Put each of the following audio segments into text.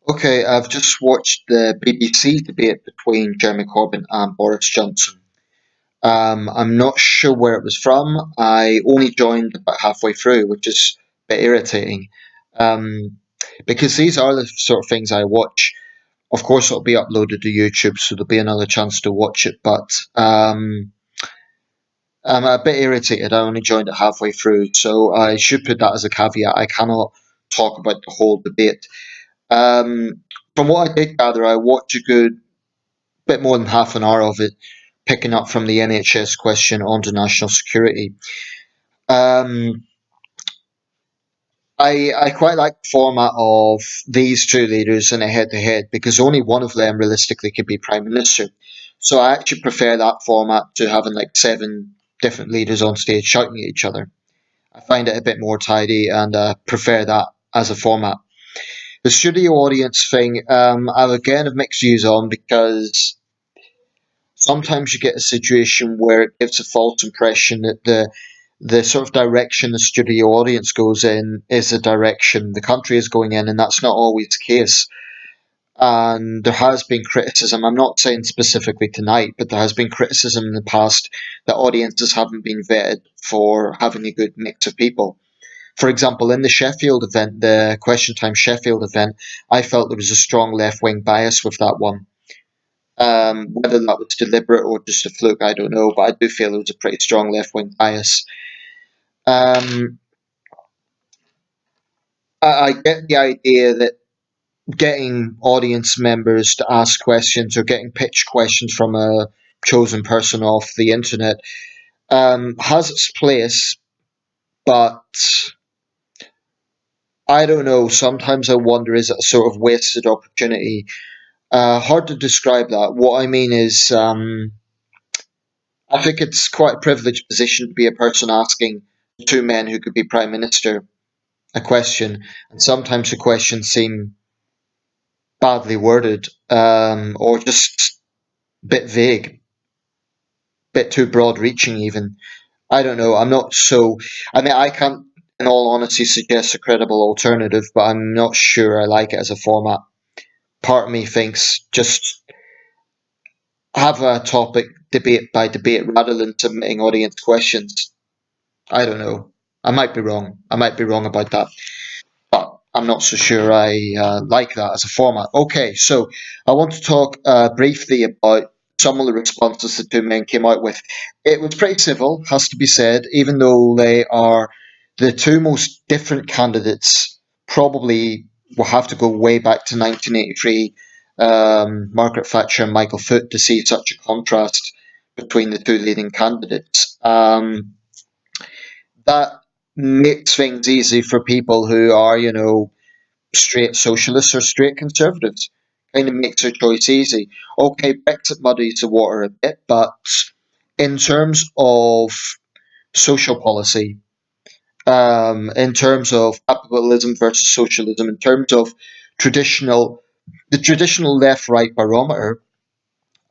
Okay, I've just watched the BBC debate between Jeremy Corbyn and Boris Johnson. I'm not sure where it was from. I only joined about halfway through, which is a bit irritating. Um, because these are the sort of things I watch. Of course, it'll be uploaded to YouTube, so there'll be another chance to watch it. But I'm a bit irritated. I only joined it halfway through, so I should put that as a caveat. I cannot talk about the whole debate. Um, from what I did gather, I watched a good bit more than half an hour of it, picking up from the NHS question onto national security. Um, I quite like the format of these two leaders in a head to head because only one of them realistically could be Prime Minister. So I actually prefer that format to having like seven different leaders on stage shouting at each other. I find it a bit more tidy and prefer that as a format. The studio audience thing, I again have mixed views on because sometimes you get a situation where it gives a false impression that the sort of direction the studio audience goes in is the direction the country is going in, and that's not always the case. And there has been criticism, I'm not saying specifically tonight, but there has been criticism in the past that audiences haven't been vetted for having a good mix of people. For example, in the Sheffield event, the Question Time Sheffield event, I felt there was a strong left wing bias with that one. Whether that was deliberate or just a fluke, I don't know, but I do feel it was a pretty strong left wing bias. Um, I get the idea that getting audience members to ask questions or getting pitched questions from a chosen person off the internet has its place, but I don't know. Sometimes I wonder, is it a sort of wasted opportunity? Hard to describe that. What I mean is, I think it's quite a privileged position to be a person asking two men who could be prime minister a question, and sometimes the questions seem badly worded or just a bit vague, bit too broad-reaching. Even I don't know. I'm not so. I mean, I can't, in all honesty, suggest a credible alternative, but I'm not sure I like it as a format. Part of me thinks just have a topic debate by debate rather than submitting audience questions. I don't know. I might be wrong. I might be wrong about that, but I'm not so sure I like that as a format. Okay, so I want to talk briefly about some of the responses the two men came out with. It was pretty civil, has to be said, even though they are the two most different candidates. Probably will have to go way back to 1983, Margaret Thatcher and Michael Foot, to see such a contrast between the two leading candidates. That makes things easy for people who are, straight socialists or straight conservatives. Kind of makes their choice easy. Okay, Brexit muddies the water a bit, but in terms of social policy, in terms of capitalism versus socialism, in terms of traditional the traditional left-right barometer,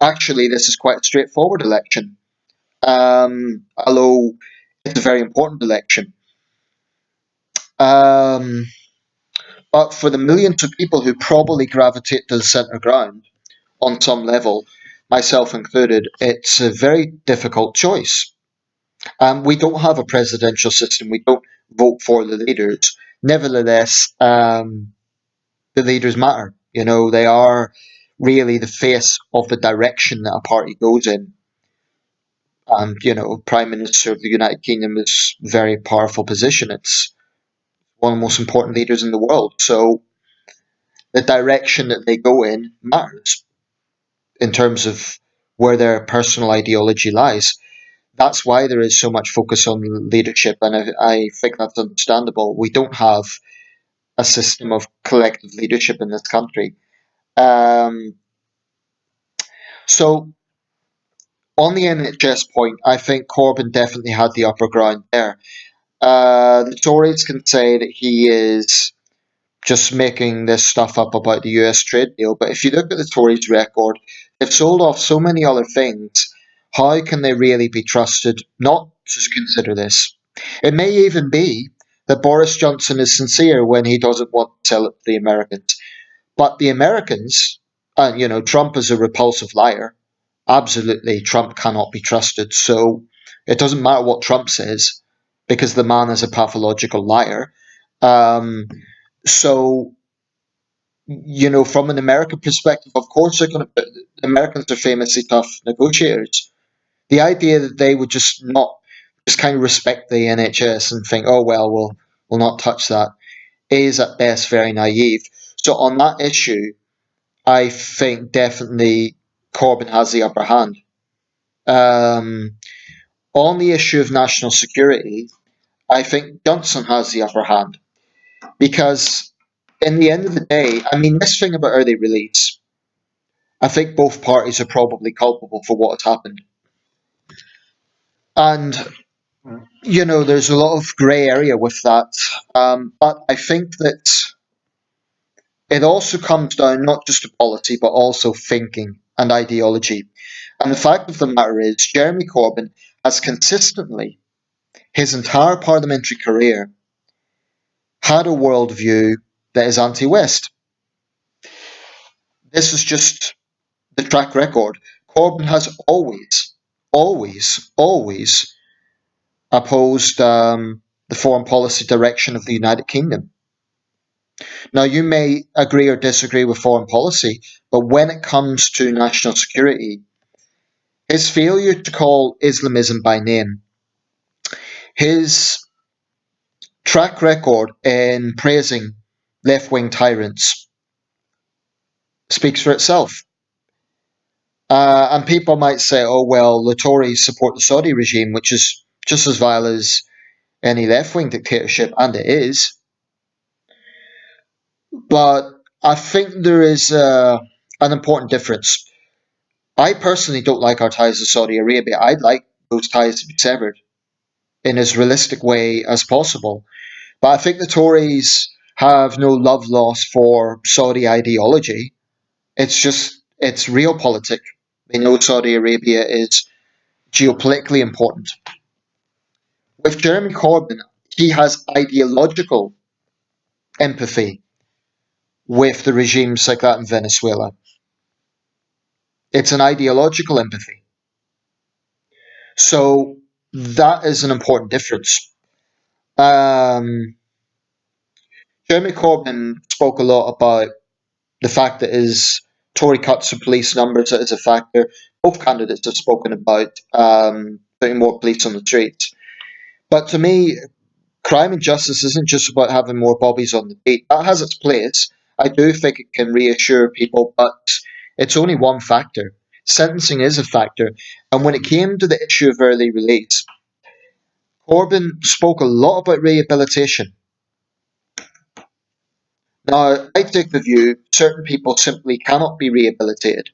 actually this is quite a straightforward election. Although it's a very important election. Um, but for the millions of people who probably gravitate to the centre ground on some level, myself included, it's a very difficult choice. We don't have a presidential system. We don't vote for the leaders. Nevertheless, the leaders matter. They are really the face of the direction that a party goes in. And, Prime Minister of the United Kingdom is a very powerful position. It's one of the most important leaders in the world. So the direction that they go in matters in terms of where their personal ideology lies. That's why there is so much focus on leadership, and I think that's understandable. We don't have a system of collective leadership in this country. Um, so, on the NHS point, I think Corbyn definitely had the upper ground there. The Tories can say that he is just making this stuff up about the US trade deal. But if you look at the Tories' record, they've sold off so many other things. How can they really be trusted not to consider this? It may even be that Boris Johnson is sincere when he doesn't want to sell it to the Americans. But the Americans, and Trump is a repulsive liar. Absolutely, Trump cannot be trusted. So it doesn't matter what Trump says because the man is a pathological liar. Um, so from an American perspective, of course, they're going to. The Americans are famously tough negotiators. The idea that they would just not just kind of respect the NHS and think, oh well, we'll not touch that, is at best very naive. So on that issue, I think definitely Corbyn has the upper hand. Um, on the issue of national security, I think Johnson has the upper hand because, in the end of the day, I mean, this thing about early release, I think both parties are probably culpable for what has happened. And, there's a lot of grey area with that. But I think that it also comes down not just to policy, but also thinking and ideology. And the fact of the matter is, Jeremy Corbyn has consistently, his entire parliamentary career, had a worldview that is anti West. This is just the track record. Corbyn has always opposed the foreign policy direction of the United Kingdom. Now, you may agree or disagree with foreign policy, but when it comes to national security, his failure to call Islamism by name, his track record in praising left wing tyrants speaks for itself. And people might say, oh, well, the Tories support the Saudi regime, which is just as vile as any left wing dictatorship, and it is. But I think there is an important difference. I personally don't like our ties to Saudi Arabia. I'd like those ties to be severed in as realistic way as possible. But I think the Tories have no love lost for Saudi ideology. It's realpolitik. They know Saudi Arabia is geopolitically important. With Jeremy Corbyn, he has ideological empathy with the regimes like that in Venezuela. It's an ideological empathy. So that is an important difference. Um, Jeremy Corbyn spoke a lot about the fact that his Tory cuts to police numbers is a factor. Both candidates have spoken about putting more police on the streets. But to me, crime and justice isn't just about having more bobbies on the beat. That has its place. I do think it can reassure people, but it's only one factor. Sentencing is a factor. And when it came to the issue of early release, Corbyn spoke a lot about rehabilitation. Now, I take the view certain people simply cannot be rehabilitated.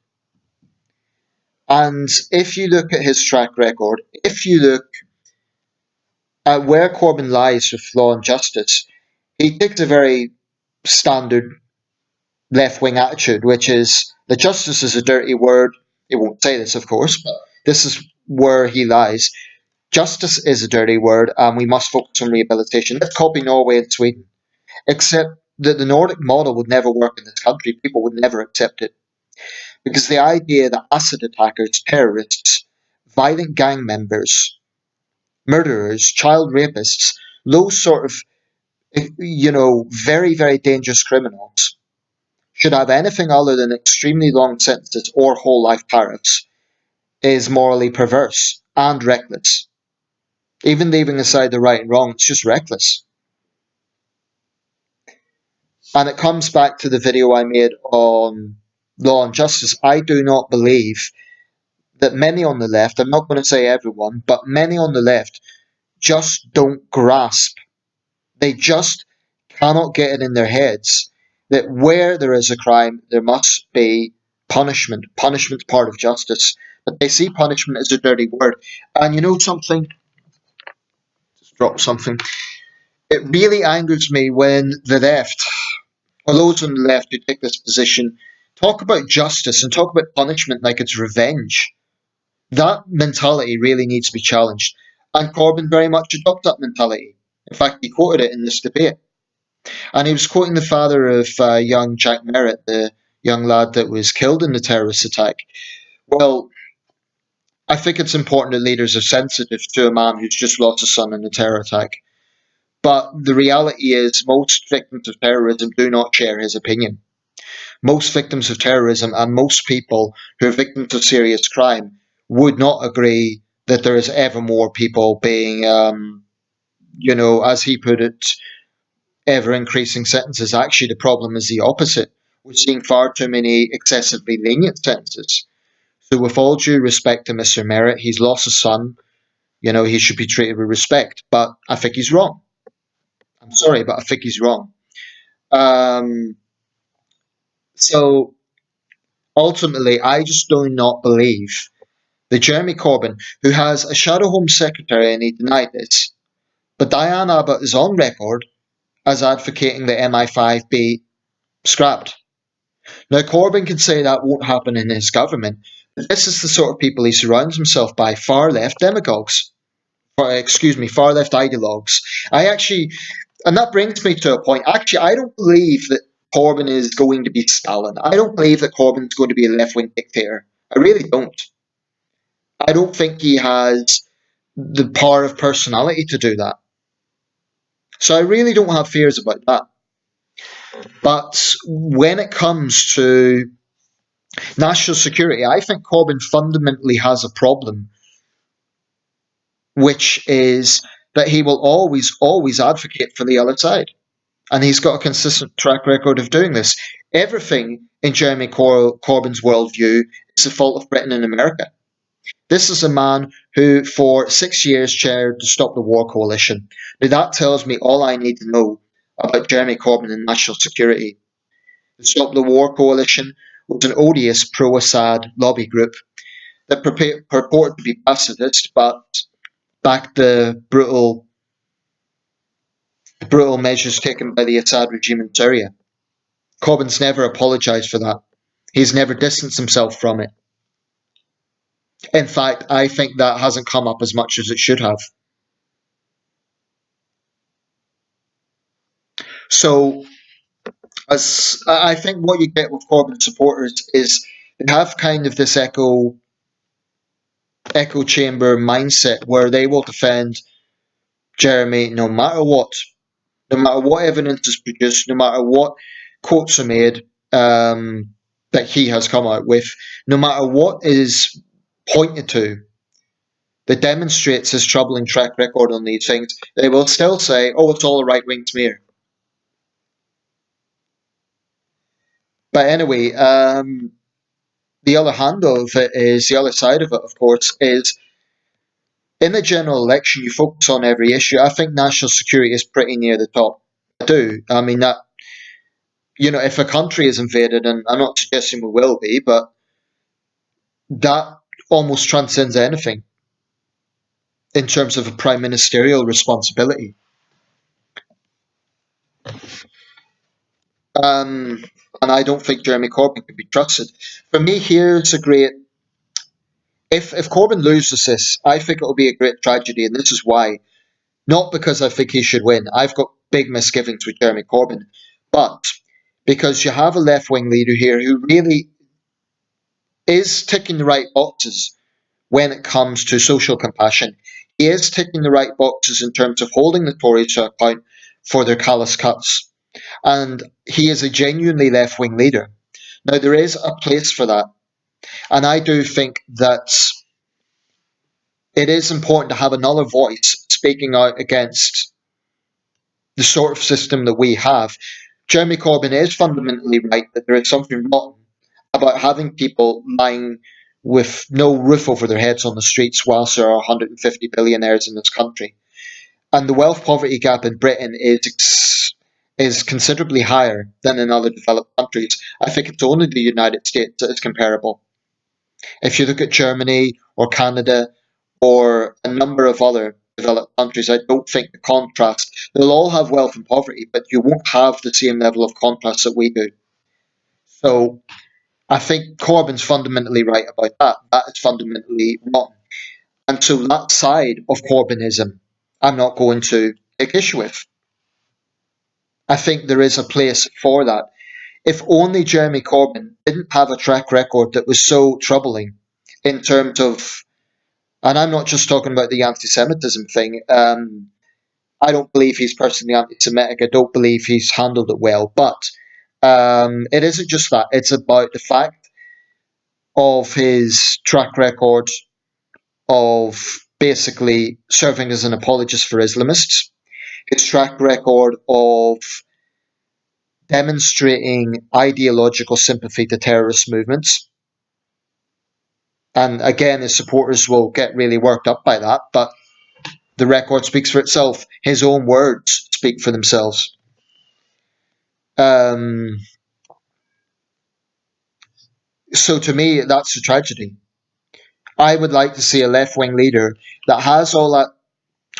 And if you look at his track record, if you look at where Corbyn lies with law and justice, he takes a very standard left wing attitude, which is that justice is a dirty word. It won't say this, of course, but this is where he lies. Justice is a dirty word, and we must focus on rehabilitation. Let's copy Norway and Sweden. Except that the Nordic model would never work in this country. People would never accept it. Because the idea that acid attackers, terrorists, violent gang members, murderers, child rapists, those sort of, very, very dangerous criminals should have anything other than extremely long sentences or whole life tariffs is morally perverse and reckless. Even leaving aside the right and wrong, it's just reckless. And it comes back to the video I made on law and justice. I do not believe that many on the left, I'm not going to say everyone, but many on the left just don't grasp. They just cannot get it in their heads that where there is a crime, there must be punishment. Punishment's part of justice. But they see punishment as a dirty word. And you know something? Just drop something. It really angers me when the left, or those on the left who take this position, talk about justice and talk about punishment like it's revenge. That mentality really needs to be challenged. And Corbyn very much adopted that mentality. In fact, he quoted it in this debate. And he was quoting the father of young Jack Merritt, the young lad that was killed in the terrorist attack. Well, I think it's important that leaders are sensitive to a man who's just lost a son in a terror attack. But the reality is, most victims of terrorism do not share his opinion. Most victims of terrorism and most people who are victims of serious crime would not agree that there is ever more people being, as he put it, ever increasing sentences. Actually, the problem is the opposite. We're seeing far too many excessively lenient sentences. So, with all due respect to Mr. Merritt, he's lost a son. He should be treated with respect. But I think he's wrong. I'm sorry, but I think he's wrong. Um, so, ultimately, I just do not believe that Jeremy Corbyn, who has a shadow Home Secretary, and he denied this, but Diane Abbott is on record as advocating that MI5 be scrapped. Now, Corbyn can say that won't happen in his government, but this is the sort of people he surrounds himself by, far left demagogues. Far left ideologues. And that brings me to a point. Actually, I don't believe that Corbyn is going to be Stalin. I don't believe that Corbyn is going to be a left wing dictator. I really don't. I don't think he has the power of personality to do that. So I really don't have fears about that. But when it comes to national security, I think Corbyn fundamentally has a problem, which is that he will always, always advocate for the other side. And he's got a consistent track record of doing this. Everything in Jeremy Corbyn's worldview is the fault of Britain and America. This is a man who, for 6 years, chaired the Stop the War Coalition. Now, that tells me all I need to know about Jeremy Corbyn and national security. The Stop the War Coalition was an odious pro-Assad lobby group that purported to be pacifist, but backed the brutal measures taken by the Assad regime in Syria. Corbyn's never apologised for that. He's never distanced himself from it. In fact, I think that hasn't come up as much as it should have. So, as I think what you get with Corbyn supporters is they have kind of this echo chamber mindset where they will defend Jeremy no matter what evidence is produced, no matter what quotes are made that he has come out with, no matter what is pointed to that demonstrates his troubling track record on these things, they will still say, "Oh, it's all a right-wing smear." But anyway, the other side of it, of course, is in the general election, you focus on every issue. I think national security is pretty near the top. I do. I mean, that, if a country is invaded, and I'm not suggesting we will be, but that almost transcends anything in terms of a prime ministerial responsibility. Um, and I don't think Jeremy Corbyn can be trusted. For me, here's a great. If Corbyn loses this, I think it'll be a great tragedy, and this is why. Not because I think he should win. I've got big misgivings with Jeremy Corbyn, but because you have a left wing leader here who really is ticking the right boxes when it comes to social compassion. He is ticking the right boxes in terms of holding the Tories to account for their callous cuts. And he is a genuinely left wing leader. Now, there is a place for that. And I do think that it is important to have another voice speaking out against the sort of system that we have. Jeremy Corbyn is fundamentally right that there is something wrong about having people lying with no roof over their heads on the streets whilst there are 150 billionaires in this country. And the wealth poverty gap in Britain is considerably higher than in other developed countries. I think it's only the United States that is comparable. If you look at Germany or Canada or a number of other developed countries, I don't think the contrast, they'll all have wealth and poverty, but you won't have the same level of contrast that we do. So I think Corbyn's fundamentally right about that. That is fundamentally wrong. And so that side of Corbynism, I'm not going to take issue with. I think there is a place for that. If only Jeremy Corbyn didn't have a track record that was so troubling in terms of, and I'm not just talking about the anti Semitism thing. I don't believe he's personally anti Semitic. I don't believe he's handled it well. But it isn't just that, it's about the fact of his track record of basically serving as an apologist for Islamists, his track record of demonstrating ideological sympathy to terrorist movements. And again, his supporters will get really worked up by that, but the record speaks for itself. His own words speak for themselves. Um, so to me, that's a tragedy. I would like to see a left wing leader that has all that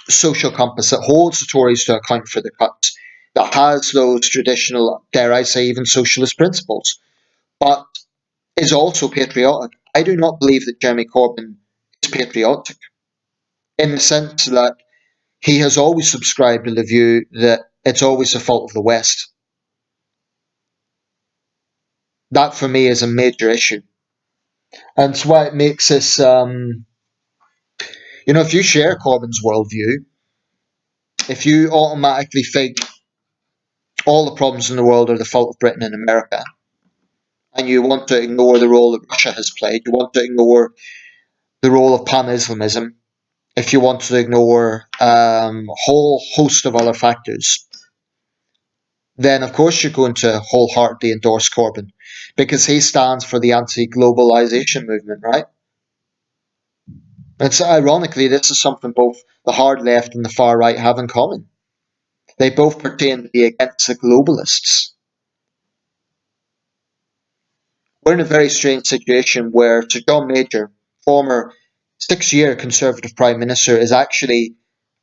social compass, that holds the Tories to account for the cuts, that has those traditional, dare I say, even socialist principles, but is also patriotic. I do not believe that Jeremy Corbyn is patriotic in the sense that he has always subscribed to the view that it's always the fault of the West. That for me is a major issue. And it's why it makes this, if you share Corbyn's worldview, if you automatically think all the problems in the world are the fault of Britain and America, and you want to ignore the role that Russia has played, you want to ignore the role of pan-Islamism, if you want to ignore a whole host of other factors, then of course you're going to wholeheartedly endorse Corbyn because he stands for the anti-globalization movement, right? It's ironically, this is something both the hard left and the far right have in common. They both pertain to be against the globalists. We're in a very strange situation where Sir John Major, former 6-year Conservative Prime Minister, is actually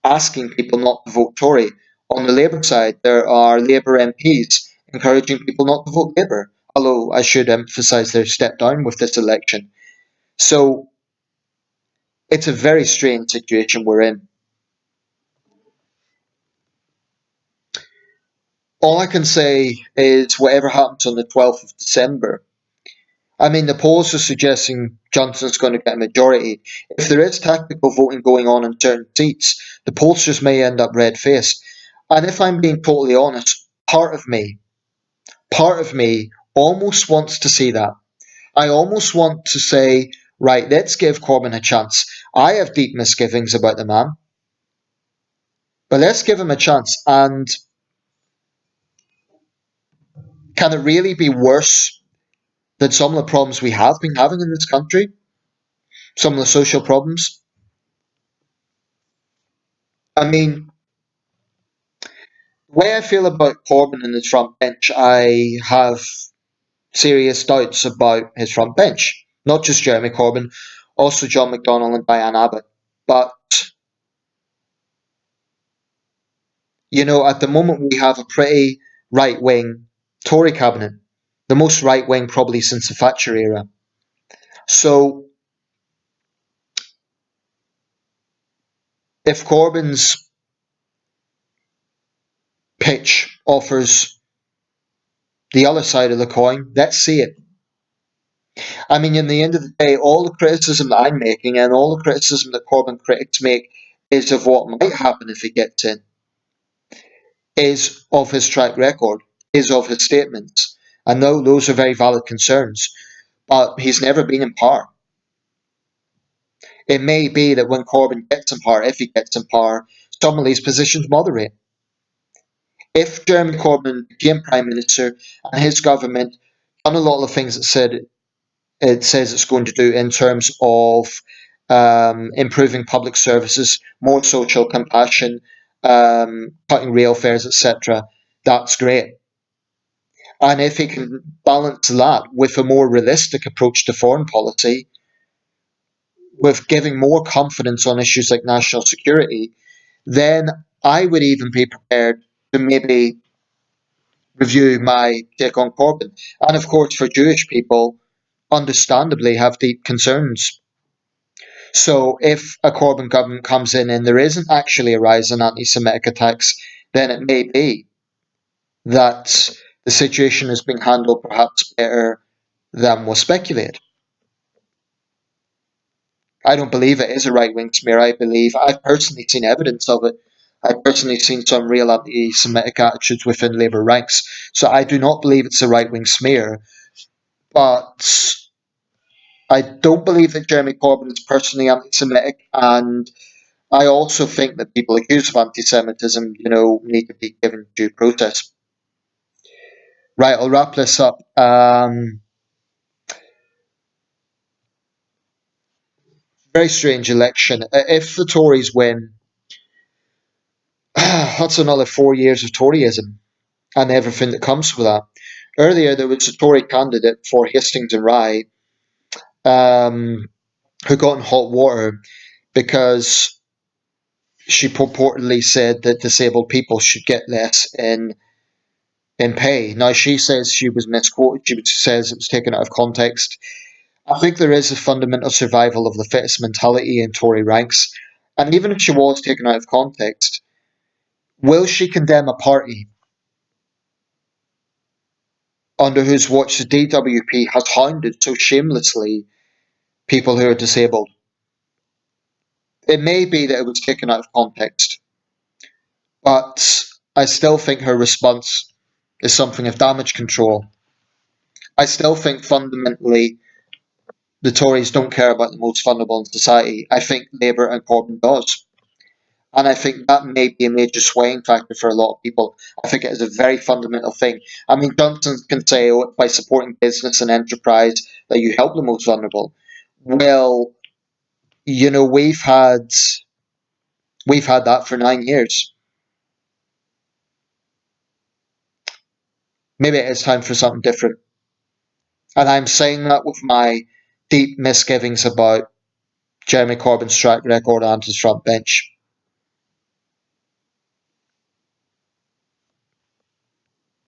asking people not to vote Tory. On the Labour side, there are Labour MPs encouraging people not to vote Labour, although I should emphasise they've stepped down with this election. So it's a very strange situation we're in. All I can say is whatever happens on the 12th of December, I mean, the polls are suggesting Johnson's going to get a majority. If there is tactical voting going on in certain seats, the pollsters may end up red-faced. And if I'm being totally honest, part of me almost wants to see that. I almost want to say, right, let's give Corbyn a chance. I have deep misgivings about the man, but let's give him a chance. And can it really be worse than some of the problems we have been having in this country? Some of the social problems? I mean, the way I feel about Corbyn and his front bench, I have serious doubts about his front bench. Not just Jeremy Corbyn, also John McDonnell and Diane Abbott. But, at the moment we have a pretty right wing Tory cabinet, the most right wing probably since the Thatcher era. So, if Corbyn's pitch offers the other side of the coin, let's see it. I mean, in the end of the day, all the criticism that I'm making and all the criticism that Corbyn critics make is of what might happen if he gets in, is of his track record, is of his statements. I know those are very valid concerns, but he's never been in power. It may be that when Corbyn gets in power, if he gets in power, some of these positions moderate. If Jeremy Corbyn became Prime Minister and his government done a lot of the things it says it's going to do in terms of improving public services, more social compassion, cutting rail fares, etc., that's great. And if he can balance that with a more realistic approach to foreign policy, with giving more confidence on issues like national security, then I would even be prepared to maybe review my take on Corbyn. And of course, for Jewish people, understandably have deep concerns. So if a Corbyn government comes in and there isn't actually a rise in anti-Semitic attacks, then it may be that the situation is being handled perhaps better than was speculated. I don't believe it is a right wing smear. I believe I've personally seen evidence of it. I've personally seen some real anti Semitic attitudes within Labour ranks. So I do not believe it's a right wing smear. But I don't believe that Jeremy Corbyn is personally anti Semitic. And I also think that people accused of anti Semitism, need to be given due process. Right, I'll wrap this up. Very strange election. If the Tories win, that's another 4 years of Toryism and everything that comes with that. Earlier, there was a Tory candidate for Hastings and Rye um, who got in hot water because she purportedly said that disabled people should get less in pay. Now, she says she was misquoted. She says it was taken out of context. I think there is a fundamental survival of the fittest mentality in Tory ranks. And even if she was taken out of context, will she condemn a party under whose watch the DWP has hounded so shamelessly people who are disabled? It may be that it was taken out of context, but I still think her response is something of damage control. I still think fundamentally the Tories don't care about the most vulnerable in society. I think Labour and Corbyn does. And I think that may be a major swaying factor for a lot of people. I think it is a very fundamental thing. I mean, Johnson can say, oh, by supporting business and enterprise that you help the most vulnerable. Well, we've had that for 9 years. Maybe it is time for something different. And I'm saying that with my deep misgivings about Jeremy Corbyn's track record and his front bench.